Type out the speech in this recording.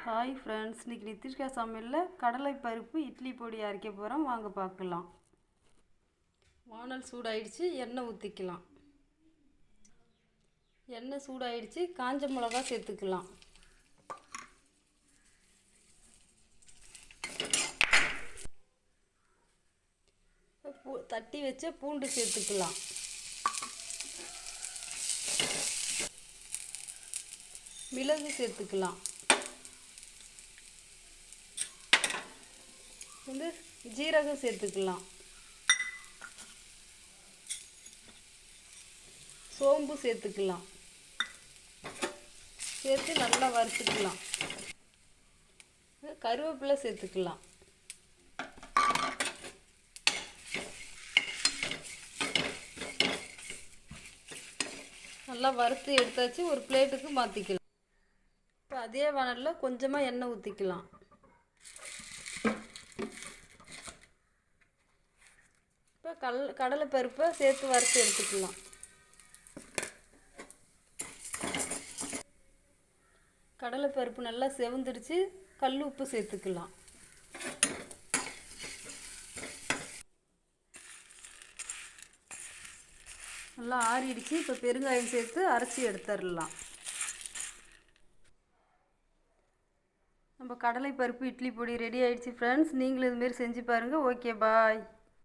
Hi friends, இன்றைக்கி நித்திஷ்கா சமையலில் கடலை பருப்பு இட்லி பொடி அரைக்க போகிறோம். வாங்க பார்க்கலாம். வானல் சூடாயிடுச்சு, எண்ணெய் ஊற்றிக்கலாம். எண்ணெய் சூடாயிடுச்சு, காஞ்ச மிளகா சேர்த்துக்கலாம். தட்டி வச்ச பூண்டு சேர்த்துக்கலாம். மிளகு சேர்த்துக்கலாம். ஜீரகம் சேர்த்துக்கலாம். சோம்பு சேர்த்துக்கலாம். சேர்த்து நல்லா வறுத்துக்கலாம். கருவேப்பிலை சேர்த்துக்கலாம். நல்லா வறுத்து எடுத்தாச்சு, ஒரு பிளேட்டுக்கு மாற்றிக்கலாம். இப்போ அதே வானலில் கொஞ்சமாக எண்ணெய் ஊற்றிக்கலாம். இப்போ கடலை பருப்பை சேர்த்து வறுத்து எடுத்துக்கலாம். கடலை பருப்பு நல்லா செவந்துடுச்சு, கல் உப்பு சேர்த்துக்கலாம். நல்லா ஆறிடுச்சு. இப்போ பெருங்காயம் சேர்த்து அரைச்சி எடுத்துடலாம். நம்ம கடலை பருப்பு இட்லி பொடி ரெடி ஆகிடுச்சு ஃப்ரெண்ட்ஸ். நீங்களும் இதுமாரி செஞ்சு பாருங்கள். ஓகே, பாய்.